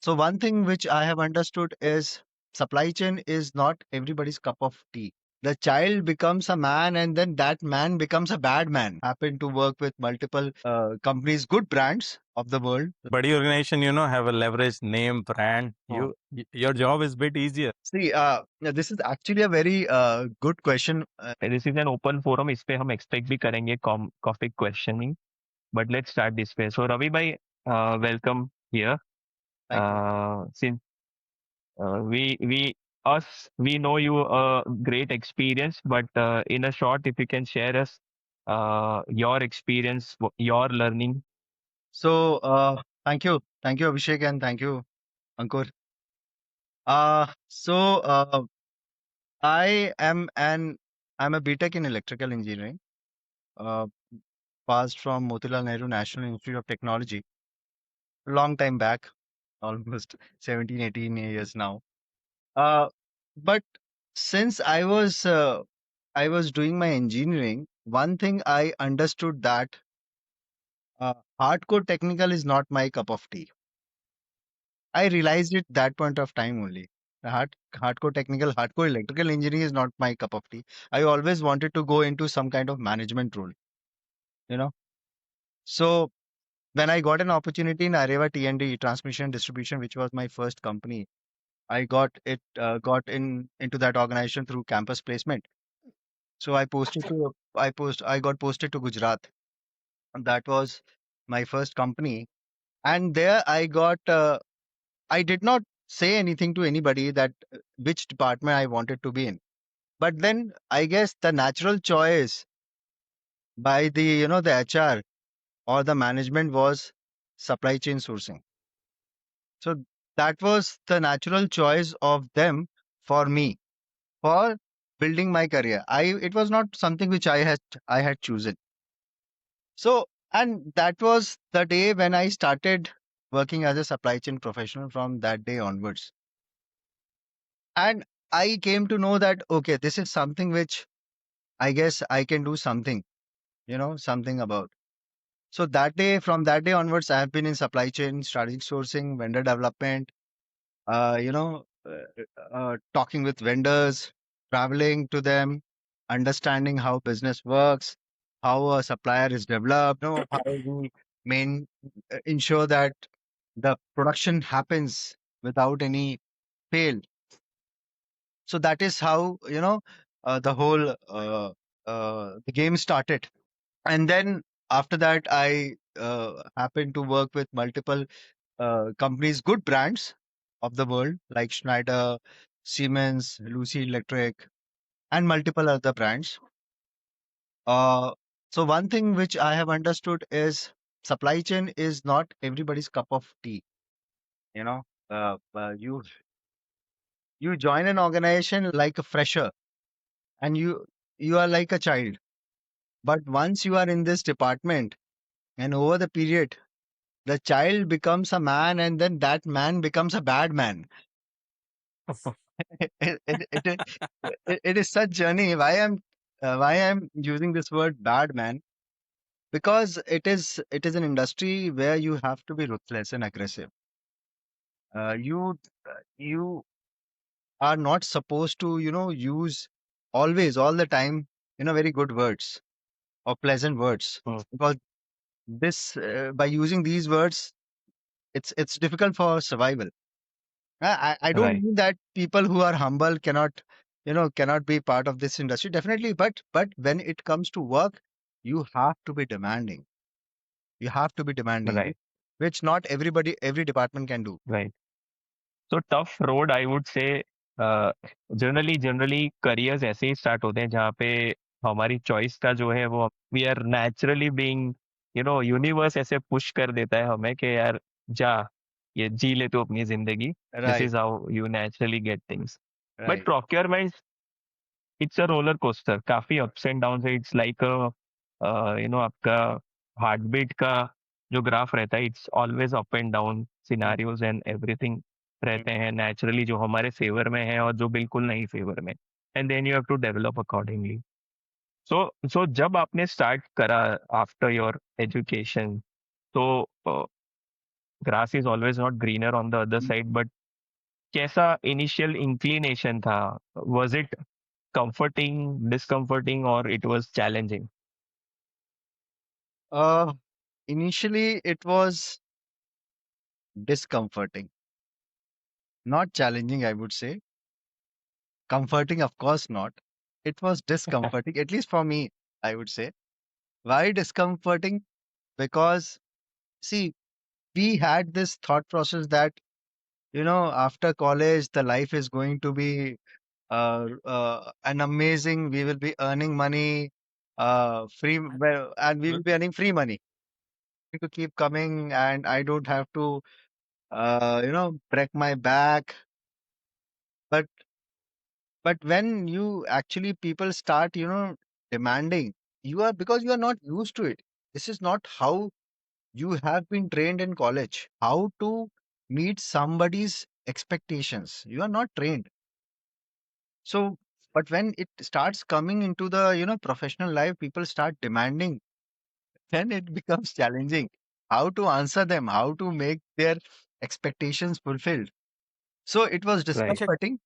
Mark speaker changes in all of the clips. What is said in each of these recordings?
Speaker 1: So one thing which I have understood is supply chain is not everybody's cup of tea. The child becomes a man and then that man becomes a bad man. Happen to work with multiple companies, good brands of the world.
Speaker 2: Body organization, have a leverage name, brand.
Speaker 1: Oh.
Speaker 2: Your job is bit easier.
Speaker 1: See, this is actually a very good question.
Speaker 3: This is an open forum. इस पे हम expect भी करेंगे topic questioning. But let's start this way. So Ravi bhai, welcome here.
Speaker 1: Thank you.
Speaker 3: Since we know you a great experience, but in a short, if you can share us your experience, your learning.
Speaker 1: So, thank you, Abhishek, and thank you, Ankur. So I'm a BTech in electrical engineering. Uh, Passed from Motilal Nehru National Institute of Technology long time back, almost 17, 18 years now. Uh, but since I was doing my engineering, one thing I understood that hardcore technical is not my cup of tea. I realized it that point of time only. Hardcore technical, hardcore electrical engineering is not my cup of tea. I always wanted to go into some kind of management role, you know. So when I got an opportunity in Areva T&D Transmission Distribution, which was my first company, I got into that organization through campus placement. So I got posted to Gujarat. And that was my first company, and there I did not say anything to anybody that which department I wanted to be in. But then I guess the natural choice by the HR or the management was supply chain sourcing. So that was the natural choice of them for me for building my career. It was not something which I had chosen. So and that was the day when I started working as a supply chain professional from that day onwards. And I came to know that okay, this is something which I guess I can do something, something about. So from that day onwards, I have been in supply chain, strategic sourcing, vendor development, talking with vendors, traveling to them, understanding how business works, how a supplier is developed, how we main ensure that the production happens without any fail. So that is how the whole the game started. And then after that, I happened to work with multiple companies, good brands of the world like Schneider, Siemens, Lucy Electric, and multiple other brands. Uh, so one thing which I have understood is supply chain is not everybody's cup of tea. You know, you join an organization like a fresher, and you are like a child. But once you are in this department, and over the period, the child becomes a man, and then that man becomes a bad man. it, it, it, it is such journey. Why I'm using this word bad man, because it is an industry where you have to be ruthless and aggressive. You are not supposed to use always all the time very good words or pleasant words,
Speaker 3: Hmm.
Speaker 1: because this by using these words, it's difficult for survival. I don't
Speaker 3: Right.
Speaker 1: mean that people who are humble cannot be part of this industry. Definitely, but when it comes to work, you have to be demanding. You have to be demanding,
Speaker 3: Right.
Speaker 1: which not every department can do.
Speaker 3: Right. So tough road, I would say. Generally careers ऐसे ही start होते हैं जहाँ पे हमारी choice का जो है वो we are naturally being universe ऐसे पुश कर देता है हमें कि यार जा ये जी ले तू अपनी जिंदगी. This
Speaker 1: Right,
Speaker 3: is how you naturally get things. But
Speaker 1: right,
Speaker 3: procurement it's a roller coaster. काफी अप्स एंड डाउन है. इट्स लाइक आपका हार्ट बीट का जो ग्राफ रहता है it's always up and down. Scenarios and everything रहते हैं naturally जो हमारे फेवर में है और जो बिल्कुल नहीं फेवर में. And then you have to develop accordingly. So जब आपने स्टार्ट करा आफ्टर योर एजुकेशन, तो grass is always not greener on the other side, but कैसा initial inclination था? Was it comforting, discomforting, or it was challenging?
Speaker 1: Uh, Initially, it was discomforting, not challenging, I would say. Comforting, of course, not. It was discomforting, at least for me, I would say. Why discomforting? Because, see, we had this thought process that, after college, the life is going to be an amazing, we will be earning money, well, and we will be earning free money to keep coming, and I don't have to, break my back. But when you actually people start, demanding, you are because you are not used to it. This is not how you have been trained in college. How to meet somebody's expectations. You are not trained. So, but when it starts coming into the, professional life, people start demanding, then it becomes challenging. How to answer them, how to make their expectations fulfilled. So it was
Speaker 3: Right.
Speaker 2: अच्छा
Speaker 1: discomforting,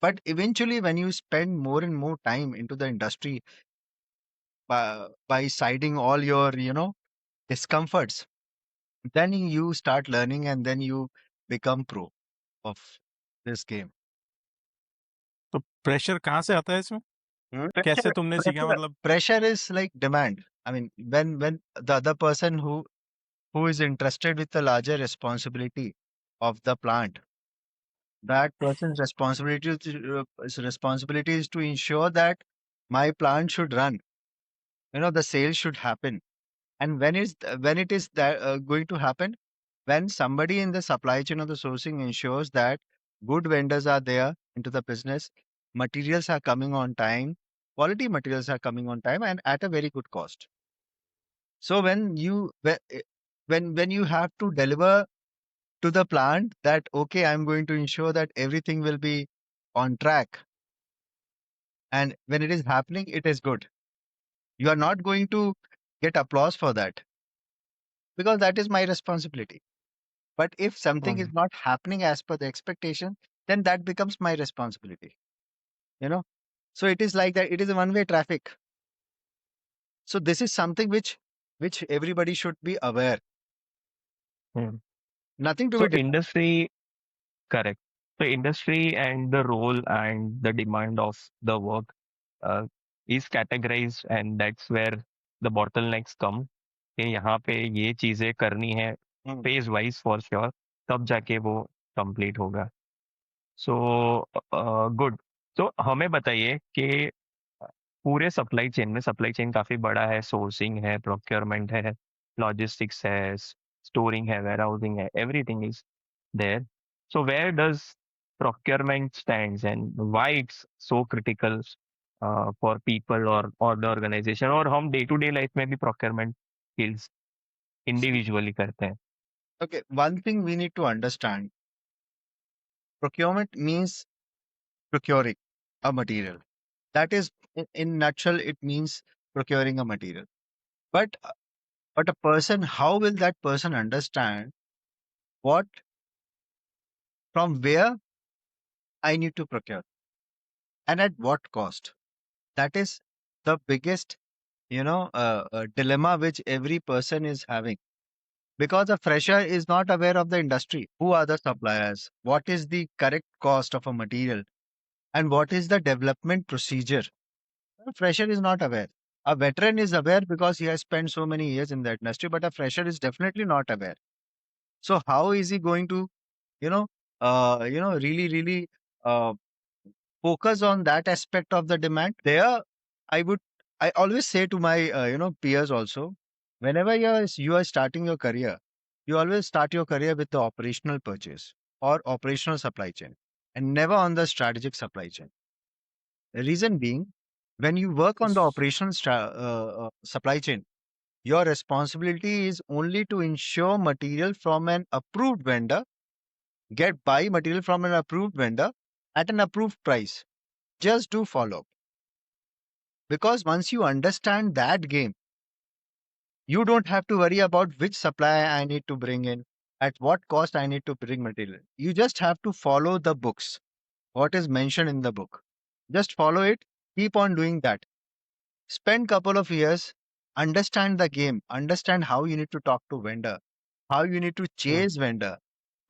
Speaker 1: but eventually when you spend more and more time into the industry by siding all your, discomforts, then you start learning and then you become pro of this game.
Speaker 2: तो pressure कहाँ से आता है इसमें? कैसे
Speaker 1: Pressure,
Speaker 2: तुमने सीखा मतलब?
Speaker 1: pressure is like demand. I mean, when the other person who is interested with the larger responsibility of the plant, that person's responsibility is to ensure that my plant should run. The sales should happen. And when it is that going to happen, when somebody in the supply chain or the sourcing ensures that good vendors are there into the business, materials are coming on time, quality materials are coming on time and at a very good cost. So when you have to deliver to the plant that okay, I'm going to ensure that everything will be on track, and when it is happening, it is good. You are not going to get applause for that because that is my responsibility. But if something is
Speaker 3: Mhm.
Speaker 1: not happening as per the expectation, then that becomes my responsibility. You know. So it is like that. It is a one-way traffic. So this is something which everybody should be aware.
Speaker 3: Mm.
Speaker 1: Nothing to
Speaker 3: So
Speaker 1: be
Speaker 3: industry, correct. So industry and the role and the demand of the work uh, is categorized, and that's where the bottlenecks come. कि यहाँ पे ये चीजें करनी है
Speaker 1: different.
Speaker 3: Phase wise for sure, तब जाके वो कंप्लीट होगा. So good. तो हमें बताइए कि पूरे सप्लाई चेन काफी बड़ा है, सोर्सिंग है, प्रोक्योरमेंट है, लॉजिस्टिक्स है, स्टोरिंग है, वेयरहाउसिंग है, everything is there. So where does procurement stands and why it's so critical for people or the organization, और हम डे टू डे लाइफ में भी procurement skills
Speaker 1: See,
Speaker 3: individually करते हैं?
Speaker 1: okay, one thing we need to understand: procurement means procuring a material. That is, in nutshell, it means procuring a material. But a person, how will that person understand what from where I need to procure and at what cost? That is the biggest, dilemma which every person is having. Because a fresher is not aware of the industry. Who are the suppliers? What is the correct cost of a material? And what is the development procedure? A fresher is not aware. A veteran is aware because he has spent so many years in the industry, but a fresher is definitely not aware. So how is he going to, you know, really, really uh, focus on that aspect of the demand? There, I would, I always say to my, peers also, whenever you are starting your career, you always start your career with the operational purchase or operational supply chain, and never on the strategic supply chain. The reason being, when you work on the operational supply chain, your responsibility is only to ensure material from an approved vendor, buy material from an approved vendor at an approved price. Just do follow. Because once you understand that game, you don't have to worry about which supplier I need to bring in, at what cost I need to bring material. You just have to follow the books, what is mentioned in the book. Just follow it, keep on doing that. Spend couple of years, understand the game, understand how you need to talk to vendor, how you need to
Speaker 2: Hmm.
Speaker 1: chase vendor,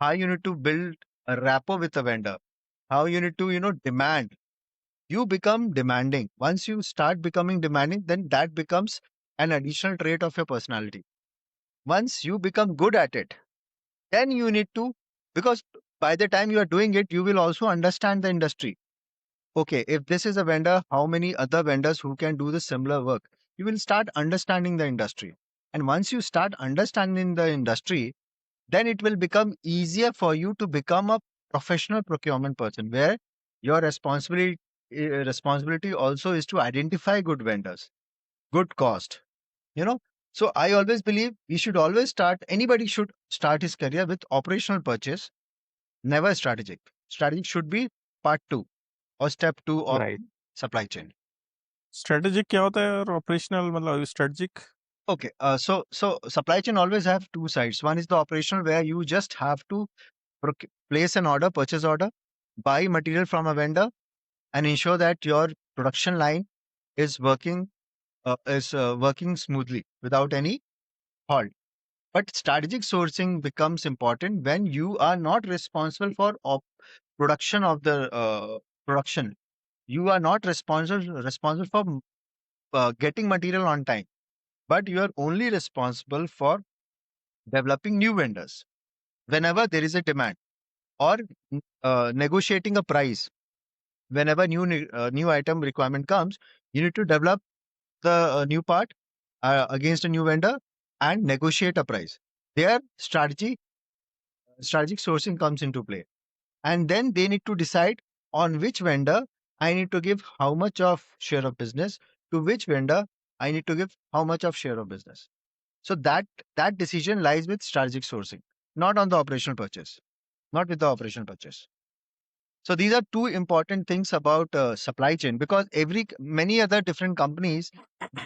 Speaker 1: how you need to build a rapport with the vendor, how you need to, demand. You become demanding. Once you start becoming demanding, then that becomes an additional trait of your personality. Once you become good at it, then you need to, because by the time you are doing it, you will also understand the industry. Okay, if this is a vendor, how many other vendors who can do the similar work? You will start understanding the industry. And once you start understanding the industry, then it will become easier for you to become a professional procurement person where your responsibility also is to identify good vendors, good cost. You know, so I always believe we should always start. Anybody should start his career with operational purchase, never strategic. Strategic should be part two or step two of
Speaker 3: Right.
Speaker 1: supply chain.
Speaker 2: Strategic क्या होता है और operational मतलब strategic
Speaker 1: Okay, so supply chain always have two sides. One is the operational where you just have to place an order, purchase order, buy material from a vendor, and ensure that your production line is working smoothly without any halt. But strategic sourcing becomes important when you are not responsible for production of the production. You are not responsible for getting material on time, but you are only responsible for developing new vendors whenever there is a demand, or negotiating a price whenever new item requirement comes. You need to develop the new part against a new vendor and negotiate a price. Their strategic sourcing comes into play, and then they need to decide on which vendor I need to give how much of share of business, to which vendor I need to give how much of share of business. So that decision lies with strategic sourcing, not on the operational purchase, not with the operational purchase. So these are two important things about supply chain, because many other different companies,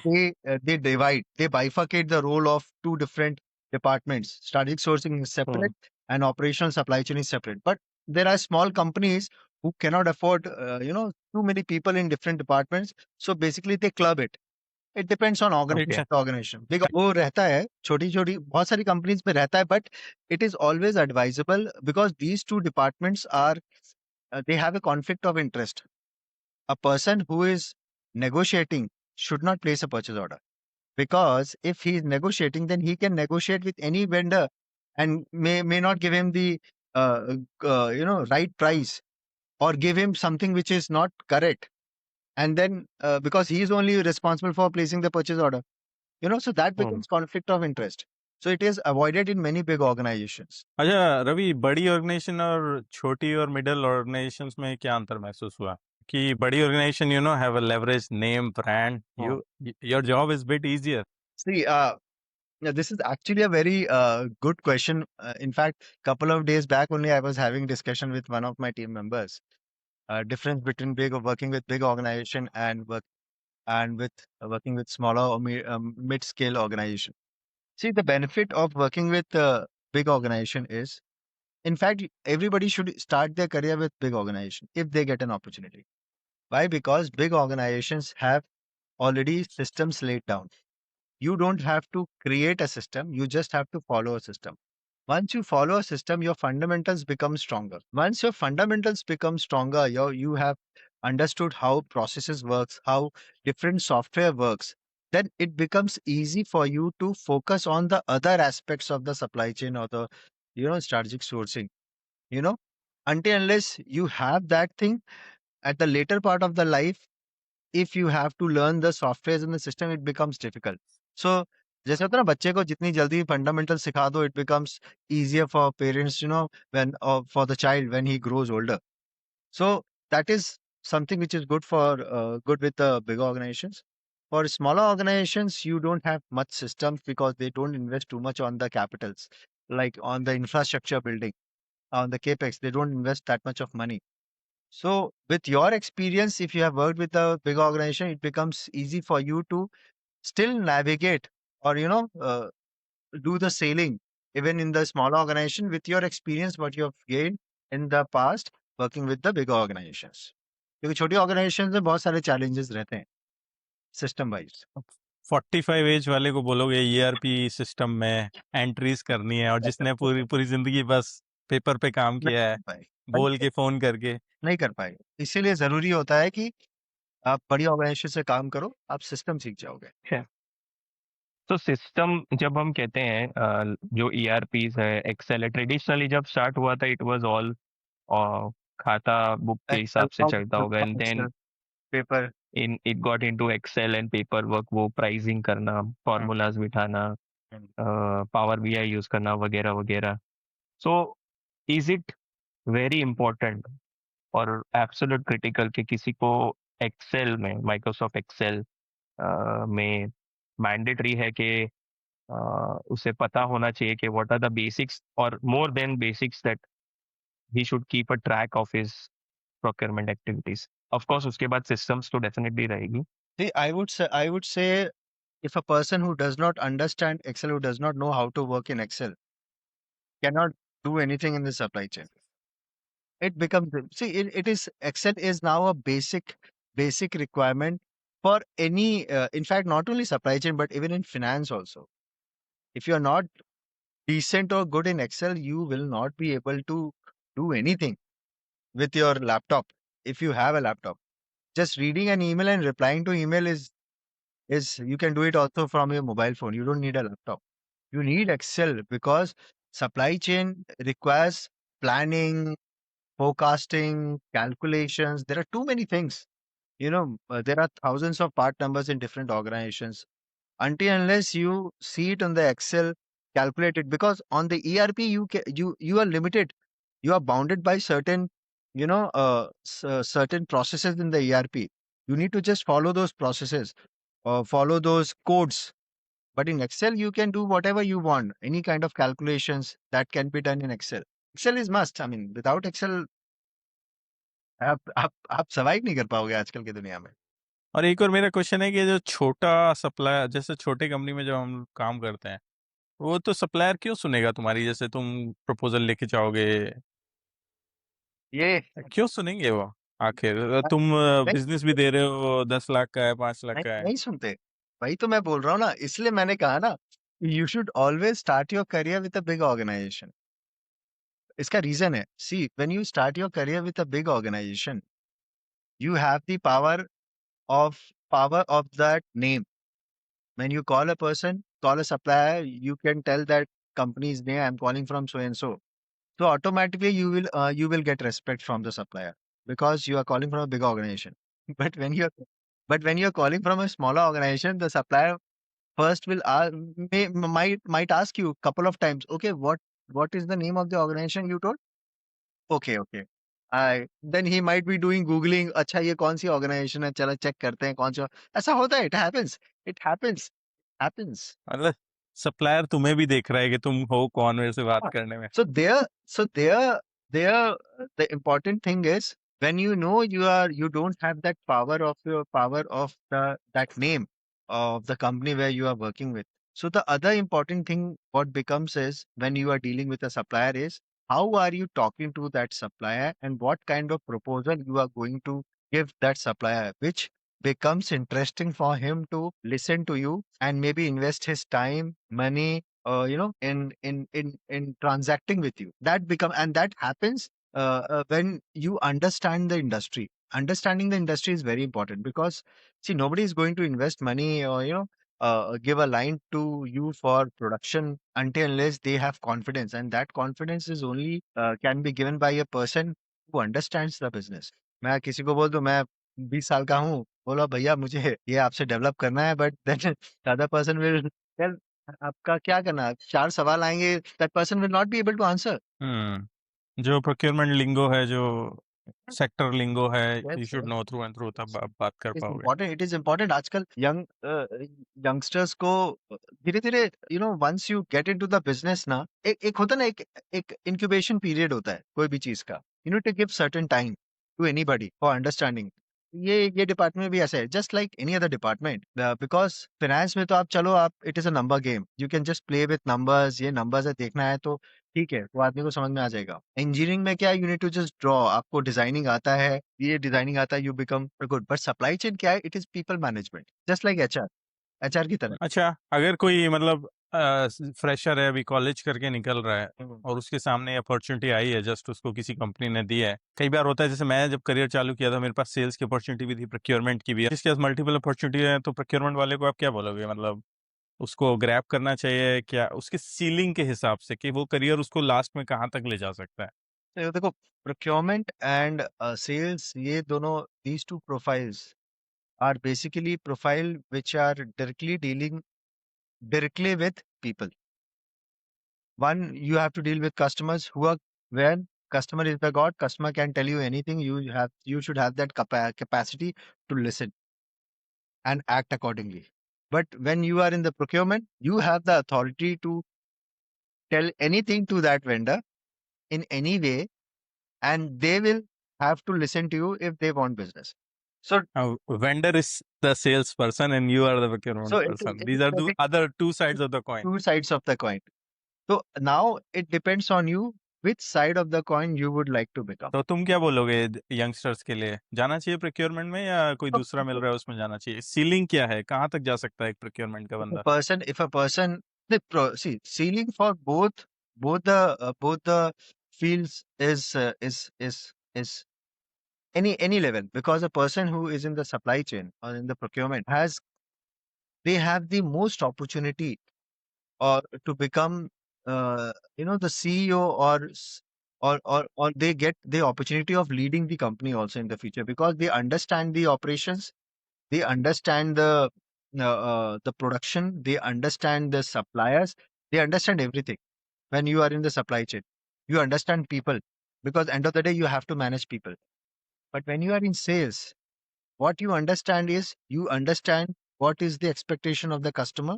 Speaker 1: they bifurcate the role of two different departments. Strategic sourcing is separate and operational supply chain is separate. But there are small companies who cannot afford too many people in different departments. So basically they club it. It depends on
Speaker 3: Okay.
Speaker 1: organization to organization. Big वो रहता है, छोटी छोटी बहुत सारी companies में रहता है, but it is always advisable because these two departments are they have a conflict of interest. A person who is negotiating should not place a purchase order, because if he is negotiating, then he can negotiate with any vendor and may not give him the right price, or give him something which is not correct, and then because he is only responsible for placing the purchase order, so that becomes conflict of interest. So it is avoided in many big organizations.
Speaker 2: अच्छा रवि, बड़ी organisation और छोटी और middle organisations में क्या अंतर महसूस हुआ कि बड़ी organisation have a leverage name brand, your job is bit easier?
Speaker 1: See, yeah, this is actually a very good question. In fact, couple of days back only, I was having discussion with one of my team members. Difference between working with big organization and working with smaller or mid-scale organization. See, the benefit of working with big organization is, in fact, everybody should start their career with big organization if they get an opportunity. Why? Because big organizations have already systems laid down. You don't have to create a system, you just have to follow a system. Once you follow a system, your fundamentals become stronger. Once your fundamentals become stronger, you have understood how processes works, how different software works, then it becomes easy for you to focus on the other aspects of the supply chain or the strategic sourcing. You know, until unless you have that thing at the later part of the life, if you have to learn the softwares in the system, it becomes difficult. So जैसे होता है ना, बच्चे को जितनी जल्दी fundamental सिखा दो, it becomes easier for parents, when for the child when he grows older. So that is something which is good with the big organizations. For smaller organizations, you don't have much systems because they don't invest too much on the capitals, like on the infrastructure building, on the capex. They don't invest that much of money. So, with your experience, if you have worked with a big organization, it becomes easy for you to still navigate, or do the sailing even in the smaller organization, with your experience, what you have gained in the past, working with the bigger organizations. क्योंकि छोटी organisation में बहुत सारे challenges रहते हैं system wise
Speaker 2: 45 as वाले को बोलोगे ईआरपी सिस्टम में एंट्रीज करनी है, और जिसने पूरी पूरी जिंदगी बस पेपर पे काम
Speaker 1: नहीं
Speaker 2: किया है,
Speaker 1: कर पाए
Speaker 2: बोल के फोन करके।
Speaker 1: नहीं कर पाए इसीलिए जरूरी होता है कि आप बड़ी ऑर्गेनाइजेशन से काम करो, आप सिस्टम सीख जाओगे।
Speaker 3: तो सिस्टम जब हम कहते हैं जो ईआरपीस है, एक्सेल है, ट्रेडिशनली जब स्टार्ट हुआ था इट वाज ऑल खाता बुक के हिसाब से चलता होगा, and then
Speaker 1: paper
Speaker 3: in it got into Excel and paper work, वो प्राइसिंग करना, फॉर्मूलाज बिठाना, पावर बीआई यूज करना वगैरह वगैरह। So is it very important और एब्सोल्यूट क्रिटिकल कि किसी को एक्सेल में, माइक्रोसॉफ्ट एक्सेल में मैंडेटरी है कि उसे पता होना चाहिए कि व्हाट आर द बेसिक्स, और more than basics that he should keep a track of his procurement activities? Of course उसके बाद सिस्टम्स तो डेफिनेटली रहेगी।
Speaker 1: See, I would say if a person who does not understand Excel, who does not know how to work in Excel, cannot do anything in the supply chain. It becomes, see, it is, Excel is now a basic requirement for any, in fact, not only supply chain, but even in finance also. If you are not decent or good in Excel, you will not be able to do anything with your laptop. If you have a laptop, just reading an email and replying to email is you can do it also from your mobile phone. You don't need a laptop. You need Excel because supply chain requires planning, forecasting, calculations. There are too many things. There are thousands of part numbers in different organizations. Until unless you see it on the Excel, calculate it, because on the ERP you are limited. You are bounded by certain certain processes in the ERP. You need to just follow those processes or follow those codes. But in Excel, you can do whatever you want. Any kind of calculations that can be done in Excel. Excel is must. I mean, without Excel, आप survive नहीं कर पाओगे आजकल की दुनिया में।
Speaker 2: और एक और मेरा क्वेश्चन है कि जो छोटा सप्लायर, जैसे छोटे कंपनी में जो हम काम करते हैं, वो तो सप्लायर क्यों सुनेगा तुम्हारी? जैसे तुम प्रपोजल लेके जाओगे,
Speaker 1: ये
Speaker 2: क्यों सुनेंगे वो? आखिर तुम
Speaker 1: नहीं
Speaker 2: बिजनेस भी दे रहे हो, 10 लाख का है, 5 लाख
Speaker 1: नहीं
Speaker 2: का है।
Speaker 1: नहीं सुनते। वही तो मैं बोल रहा हूँ ना, इसलिए मैंने कहा ना, you should always start your career with a big organisation. इसका रीजन है, see, when you start your career with a big organisation, you have the power of that name. When you call a person, call a supplier, you can tell that company's name, I'm calling from so and so. So automatically you will get respect from the supplier because you are calling from a big organization. But when you're calling from a smaller organization, the supplier first will might ask you a couple of times, okay, what is the name of the organization you told? Okay. Then he might be doing googling, अच्छा ये कौन सी organisation है, चलो check करते हैं कौन सा। ऐसा होता है, it happens.
Speaker 2: मतलब सप्लायर तुम्हें भी देख रहा है कि तुम हो कौन मेरे से बात
Speaker 1: हाँ.
Speaker 2: करने में।
Speaker 1: So there, the important thing is when you don't have that power of that name of the company where you are working with. So the other important thing what becomes is when you are dealing with a supplier is how are you talking to that supplier and what kind of proposal you are going to give that supplier, which becomes interesting for him to listen to you and maybe invest his time, money, in transacting with you. That happens when you understand the industry. Understanding the industry is very important because see, nobody is going to invest money or give a line to you for production until unless they have confidence, and that confidence is only can be given by a person who understands the business. मैं किसी को बोल दूं मैं 20 साल का हूँ, बोलो भैया मुझे ये आपसे डेवलप करना है, but then the other person will tell आपका क्या करना है? 4 सवाल आएंगे, that person will not be able to answer.
Speaker 2: जो प्रोक्योरमेंट लिंगो है, जो सेक्टर लिंगो है, you
Speaker 1: Yes,
Speaker 2: should
Speaker 1: yes.
Speaker 2: Know through and through, तब आप बात कर
Speaker 1: It is
Speaker 2: पाओगे।
Speaker 1: important. It is important. आजकल youngsters को धीरे-धीरे once you get into the business ना, एक होता है ना, एक incubation period होता है कोई भी चीज का. You need to give certain time to anybody for understanding. ये डिपार्टमेंट भी ऐसा है, just like any other department, because finance में तो आप चलो, आप it is a number game, you can just play with numbers, ये नंबर्स है, देखना है तो ठीक है, वो आदमी को समझ में आ जाएगा। इंजीनियरिंग में क्या, you need to just draw, आपको डिजाइनिंग आता है, ये डिजाइनिंग आता है, you become good. But supply chain क्या है, it is people management, just like HR की तरह।
Speaker 2: अच्छा, अगर कोई मतलब फ्रेशर है, अभी कॉलेज करके निकल रहा है
Speaker 1: हम्म।
Speaker 2: और उसके सामने अपॉर्चुनिटी आई है, जस्ट उसको किसी कंपनी ने दी है। कई बार होता है, जैसे मैं जब करियर चालू किया था, मेरे पास सेल्स की अपॉर्चुनिटी भी थी, प्रोक्योरमेंट की भी है। जिसके पास मल्टीपल अपॉर्चुनिटी है, तो प्रोक्योरमेंट वाले को आप क्या बोलोगे? मतलब उसको ग्रैब करना चाहिए क्या, उसके सीलिंग के हिसाब से, कि वो करियर उसको लास्ट में कहाँ तक ले जा सकता है?
Speaker 1: तो देखो, प्रोक्योरमेंट एंड सेल्स, ये दोनों, these two profiles are basically profile which are dealing directly with people. One, you have to deal with customers who are, when customer is the god, customer can tell you anything, you should have that capacity to listen and act accordingly. But when you are in the procurement, you have the authority to tell anything to that vendor in any way, and they will have to listen to you if they want business. So
Speaker 2: Vendor is the sales person and you are the
Speaker 1: so
Speaker 2: procurement person.
Speaker 1: it
Speaker 2: These
Speaker 1: is
Speaker 2: are the
Speaker 1: getting
Speaker 2: other two sides of the coin.
Speaker 1: two sides of the coin. So now it depends on you which side of the coin you would like to become.
Speaker 2: तो तुम क्या बोलोगे youngsters के लिए, जाना चाहिए procurement में या कोई
Speaker 1: So
Speaker 2: दूसरा मिल रहा है उसमें जाना चाहिए? सीलिंग क्या है, कहाँ तक जा सकता है एक प्रोक्योरमेंट का बंदा?
Speaker 1: if a person, see, ceiling for both the fields is any level, because a person who is in the supply chain or in the procurement they have the most opportunity or to become the CEO, or they get the opportunity of leading the company also in the future, because they understand the operations, they understand the production, they understand the suppliers, they understand everything. When you are in the supply chain, you understand people, because end of the day you have to manage people. But when you are in sales, what you understand is, you understand what is the expectation of the customer,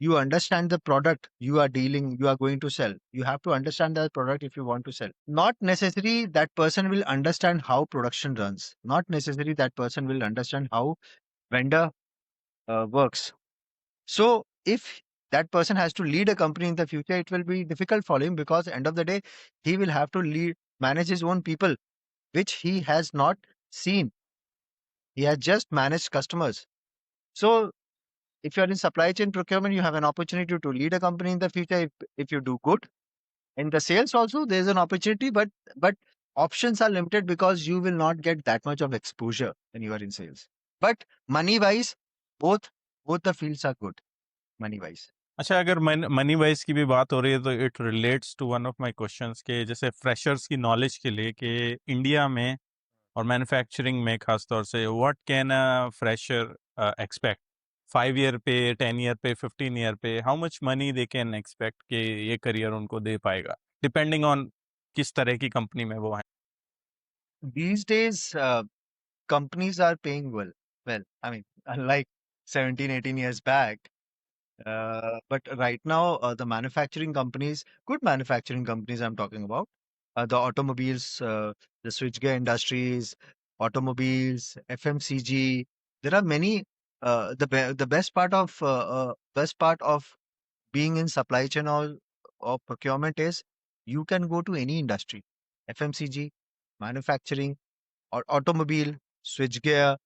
Speaker 1: you understand the product you are going to sell, you have to understand that product if you want to sell. Not necessary that person will understand how production runs, not necessary that person will understand how vendor works. So if that person has to lead a company in the future, it will be difficult for him, because end of the day he will have to manage his own people, which he has not seen. He has just managed customers. So if you are in supply chain procurement, you have an opportunity to lead a company in the future if you do good. In the sales also, there is an opportunity, but options are limited, because you will not get that much of exposure when you are in sales. But money wise, both both the fields are good money wise.
Speaker 2: अच्छा, अगर money wise की भी बात हो रही है, तो it relates to one of my questions के, जैसे फ्रेशर्स की नॉलेज के लिए, कि इंडिया में और मैन्युफैक्चरिंग में खास तौर से, what can a fresher expect 5 year पे, 10 ईयर पे, 15 ईयर पे? How much money they can expect कि ये करियर उनको दे पाएगा, डिपेंडिंग ऑन किस तरह की कंपनी में वो है?
Speaker 1: These days, companies are paying well. Well, I mean, unlike 17, 18 years back. But right now, the manufacturing companies, good manufacturing companies, I'm talking about, the automobiles, the switchgear industries, automobiles, FMCG. There are many. The best part of being in supply chain or procurement is, you can go to any industry, FMCG, manufacturing, or automobile, switchgear,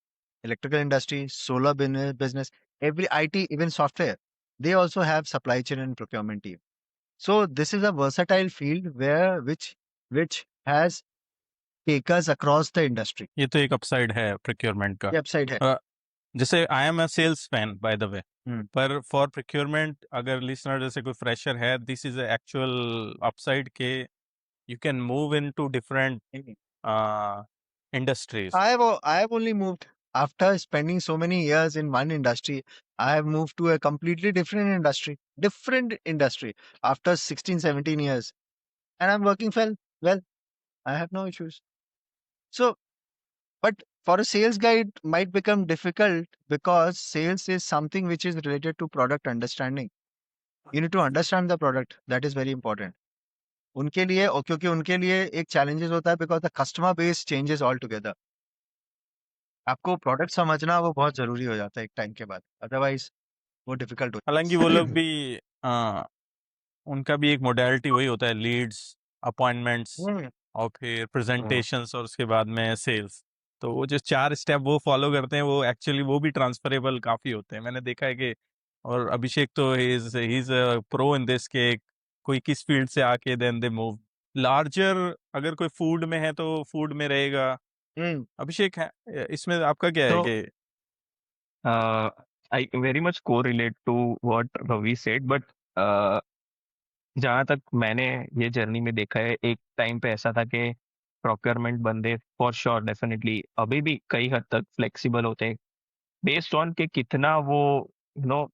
Speaker 1: electrical industry, solar business, every IT, even software. They also have supply chain and procurement team. So this is a versatile field which has takers across the industry.
Speaker 2: ये तो एक upside है procurement का।
Speaker 1: Website है.
Speaker 2: जैसे I am a salesman by the way,
Speaker 1: hmm.
Speaker 2: पर for procurement अगर listener जैसे कोई फ्रेशर है, दिस इज एक्चुअल अपसाइड के you can move into different industries.
Speaker 1: I have only moved after spending so many years in one industry. I have moved to a completely different industry after 16, 17 years, and I'm working well. I have no issues. So, but for a sales guy, it might become difficult, because sales is something which is related to product understanding. You need to understand the product. That is very important. उनके लिए, और क्योंकि उनके लिए एक challenges होता है, because the customer base changes altogether. आपको प्रोडक्ट समझना वो बहुत ज़रूरी हो जाता है एक टाइम के बाद, अदरवाइज़ वो डिफ़िकल्ट हो
Speaker 2: हालाँकि वो लोग भी उनका भी एक मोडालिटी वही होता है, लीड्स, अपॉइंटमेंट्स
Speaker 1: हुँ,
Speaker 2: और फिर
Speaker 3: हाँ,
Speaker 2: प्रेज़ेंटेशंस और उसके बाद में सेल्स। तो वो जो 4 स्टेप वो फ़ॉलो करते हैं, वो एक्चुअली वो भी ट्रांसफ़रेबल काफ़ी होते हैं। मैंने देखा है कि और अभिषेक तो he is a pro in this कि कोई किस फ़ील्ड से आके देन दे मूव। लार्जर अगर कोई फूड में है, तो फूड में रहेगा।
Speaker 1: हुँ,
Speaker 2: अभिषेक है इसमें आपका क्या है
Speaker 3: तो
Speaker 2: कि
Speaker 3: I very much correlate to what Ravi said, but जहाँ तक मैंने ये जर्नी में देखा है, एक टाइम पे ऐसा था कि प्रोक्योरमेंट बंदे फॉर श्योर डेफिनेटली अभी भी कई हद तक फ्लेक्सिबल होते हैं बेस्ड ऑन के कितना वो यू नो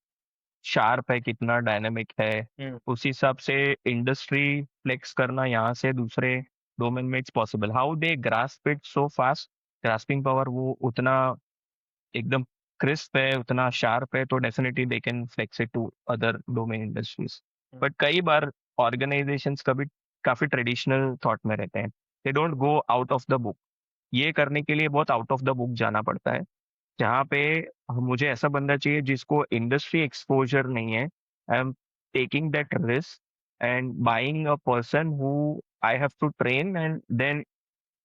Speaker 3: शार्प है, कितना डायनामिक है।
Speaker 1: हुँ,
Speaker 3: उस हिसाब से इंडस्ट्री फ्लेक्स करना यहाँ से दूसरे डोमेन में it's possible. How they grasp it so fast, grasping power वो उतना एकदम क्रिस्प है, उतना शार्प है, तो definitely they can flex it to other domain industries.
Speaker 1: Hmm,
Speaker 3: but कई बार ऑर्गेनाइजेशंस कभी काफी ट्रेडिशनल थॉट में रहते हैं, they don't go out of the book. ये करने के लिए बहुत आउट ऑफ द बुक जाना पड़ता है, जहाँ पे मुझे ऐसा बंदा चाहिए जिसको इंडस्ट्री एक्सपोजर नहीं है। I am taking that risk and buying a person who I have to train and then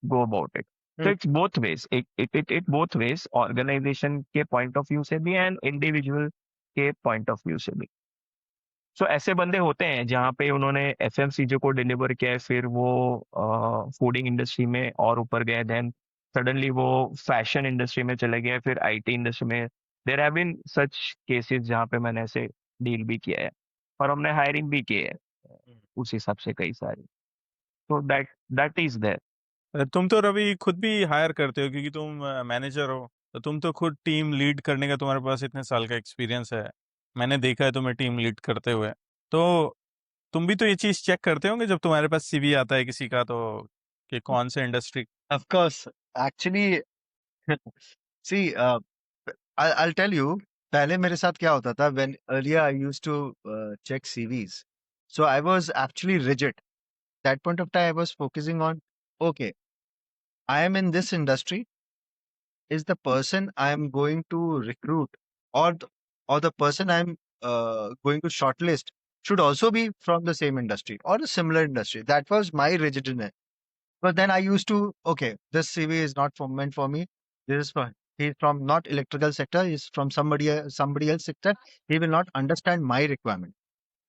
Speaker 3: go about it. तो
Speaker 1: hmm,
Speaker 3: it's both ways, it both ways, organisation के पॉइंट ऑफ व्यू से भी and individual के point of view से भी। सो ऐसे बंदे होते हैं जहाँ पे उन्होंने एफएमसीजी को डिलीवर किया है, फिर वो फूडिंग इंडस्ट्री में और ऊपर गए, देन सडनली वो फैशन इंडस्ट्री में चले गए, फिर आईटी इंडस्ट्री में। There have been such cases जहाँ पे मैंने ऐसे डील भी किया है और हमने हायरिंग भी की है
Speaker 1: हुँ।
Speaker 3: उस हिसाब से कई सारी। तो दैट दैट इज देयर।
Speaker 2: तुम तो रवि खुद भी हायर करते हो क्योंकि तुम मैनेजर हो, तो तुम तो खुद टीम लीड करने का तुम्हारे पास इतने साल का एक्सपीरियंस है। मैंने देखा है तुम्हें टीम लीड करते हुए। तो तुम भी तो ये चीज चेक करते होंगे जब तुम्हारे पास सीवी आता है किसी का, तो कि कौन से industry.
Speaker 1: Of course, actually see I'll tell you, पहले मेरे साथ क्या होता था when earlier I used to check CVs. So I was actually rigid. That point of time I was focusing on, okay, I am in this industry. Is the person I am going to recruit or or the person I'm going to shortlist should also be from the same industry or a similar industry. That was my rigidness. But then I used to, okay, this CV is not meant for me. This is for he's from not electrical sector. He's from somebody else sector. He will not understand my requirement.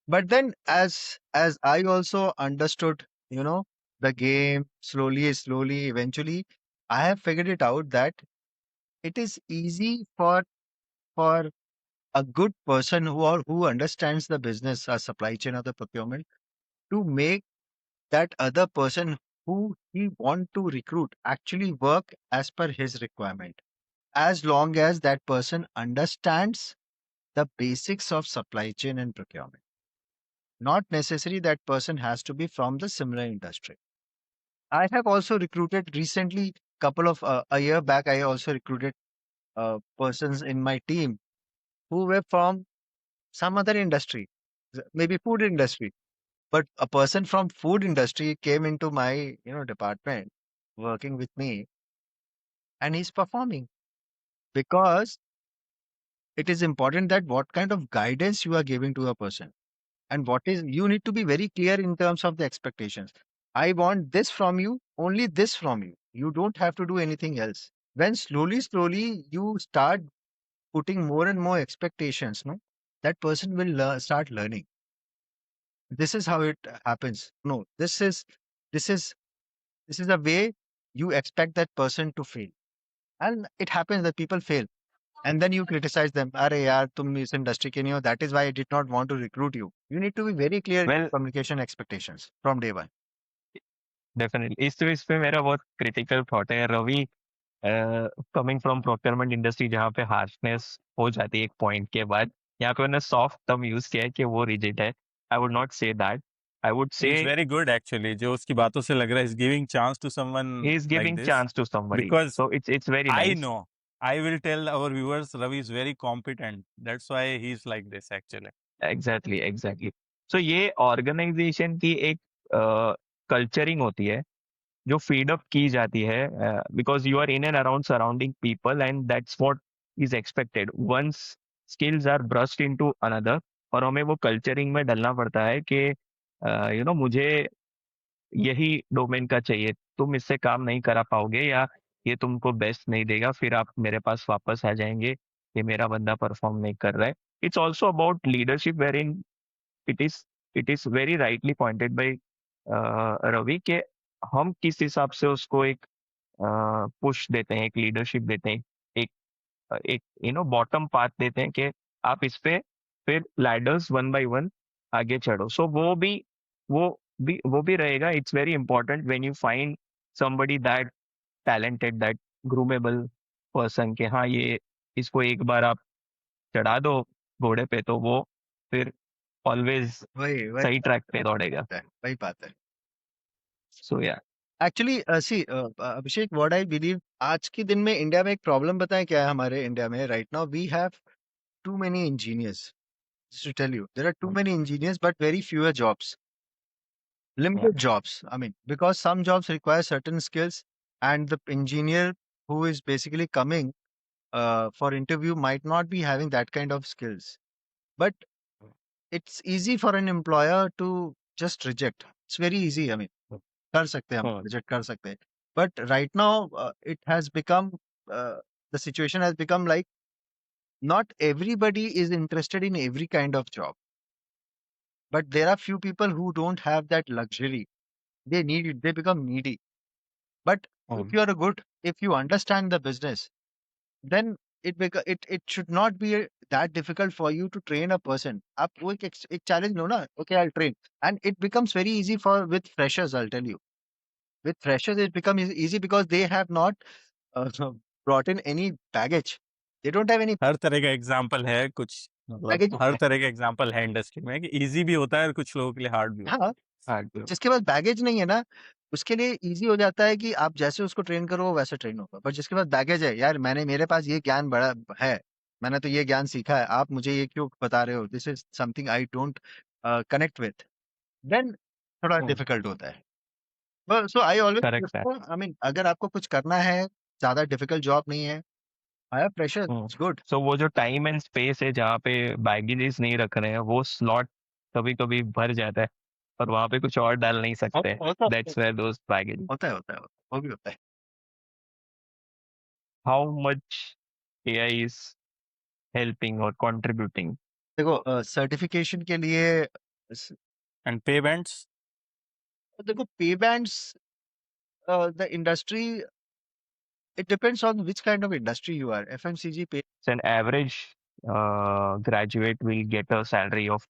Speaker 1: But then, as I also understood, the game slowly, eventually, I have figured it out that it is easy for a good person who understands the business or supply chain or the procurement to make that other person who he want to recruit actually work as per his requirement, as long as that person understands the basics of supply chain and procurement. Not necessary that person has to be from the similar industry. I have also recruited recently, couple of a year back, I also recruited persons in my team who were from some other industry, maybe food industry. But a person from food industry came into my department working with me, and he's performing because it is important that what kind of guidance you are giving to a person, and what is you need to be very clear in terms of the expectations. I want this from you, only this from you. You don't have to do anything else. When slowly you start putting more and more expectations, no, that person will start learning. This is how it happens. No, this is this is a way you expect that person to fail, and it happens that people fail, and then you criticize them. Arey yaar, tum is industry ke nahi ho. That is why I did not want to recruit you. You need to be very clear in
Speaker 3: well
Speaker 1: communication expectations from day one.
Speaker 3: Definitely इस पे मेरा बहुत critical thought है Ravi. Coming from procurement industry जहाँ पे harshness हो जाती है एक पॉइंट के बाद, यहाँ पे मैंने सॉफ्ट टर्म यूज किया है कि वो रिजिड है। I would not say that, I would say
Speaker 2: is very good actually, जो उसकी बातों से लग रहा है, is giving chance to someone
Speaker 3: he is
Speaker 2: like
Speaker 3: giving
Speaker 2: this,
Speaker 3: chance to somebody,
Speaker 2: because
Speaker 3: so it's very
Speaker 2: I
Speaker 3: nice.
Speaker 2: know. I will tell our viewers Ravi is very competent. That's why he's like this actually.
Speaker 3: Exactly exactly. So ये organisation की एक culturing होती है जो feed up की जाती है, because you are in and around surrounding people and that's what is expected once skills are burst into another. और हमें वो कल्चरिंग में डलना पड़ता है कि मुझे यही डोमेन का चाहिए, तुम इससे काम नहीं करा पाओगे या ये तुमको बेस्ट नहीं देगा, फिर आप मेरे पास वापस आ जाएंगे कि मेरा बंदा परफॉर्म नहीं कर रहा है। It's also about leadership where in it is it is very rightly pointed by Ravi के हम किस हिसाब से उसको एक पुश देते हैं, एक लीडरशिप देते हैं, एक एक बॉटम पाथ देते हैं कि आप इस पे फिर लैडर्स वन बाय वन आगे चढ़ो। सो वो भी रहेगा। It's very important when you find somebody that talented, that groomable person के हाँ ये इसको एक बार आप चढ़ा दो घोड़े पे तो वो फिर ऑलवेज
Speaker 1: वही वही
Speaker 3: सही ट्रैक पे दौड़ेगा।
Speaker 1: बात है, वही बात है।
Speaker 3: सो या
Speaker 1: actually see Abhishek, what I believe, आज के दिन में इंडिया में एक प्रॉब्लम बताएं क्या है हमारे इंडिया में right now. We have too many engineers, to tell you there are too many engineers but very fewer jobs, limited jobs. I mean, because some jobs require certain skills, and the engineer who is basically coming for interview might not be having that kind of skills. But it's easy for an employer to just reject. It's very easy. I mean, कर सकते हैं हम, reject कर सकते हैं. But right now it has become the situation has become like not everybody is interested in every kind of job. But there are few people who don't have that luxury. They need it. They become needy. But if you are a good, if you understand the business, then it should not be that difficult for you to train a person. आप वो एक challenge लो ना, okay, I'll train, and it becomes very easy for with freshers. I'll tell you, with freshers it becomes easy because they have not uh, brought in any baggage. They don't have any
Speaker 2: हर तरह का example है कुछ, मतलब
Speaker 1: baggage.
Speaker 2: हर तरह का example है industry में कि इजी भी होता है और कुछ लोगों के लिए हार्ड भी होता
Speaker 1: हाँ,
Speaker 3: हाँ
Speaker 1: जिसके पास बैगेज नहीं है ना, उसके लिए इजी हो जाता है कि आप जैसे उसको ट्रेन करो वो वैसे ट्रेन होगा। पर जिसके पास बैगेज है, यार मेरे पास ये ज्ञान बड़ा है, मैंने तो ये ज्ञान सीखा है, आप मुझे ये क्यों बता रहे हो, this is something I don't connect with, then थोड़ा डिफिकल्ट होता है। सो आई
Speaker 3: करेक्ट है।
Speaker 1: ऑलवेज, आई मीन, अगर आपको कुछ करना है, ज्यादा डिफिकल्ट जॉब नहीं है, हायर प्रेशर, इट्स गुड।
Speaker 3: सो वो जो टाइम एंड स्पेस है जहाँ पे बैगेजेस नहीं रख रहे हैं, वो स्लॉट कभी कभी भर जाता है और वहां पे कुछ और डाल नहीं सकते। That's where those baggage.
Speaker 1: होता है, वो भी होता है।
Speaker 3: How much AI is helping और कंट्रीब्यूटिंग?
Speaker 1: देखो सर्टिफिकेशन के लिए
Speaker 2: एंड पे बैंड्स,
Speaker 1: देखो pay bands, the industry, it depends on which kind of industry you are. FMCG pay
Speaker 3: An average graduate will get a salary of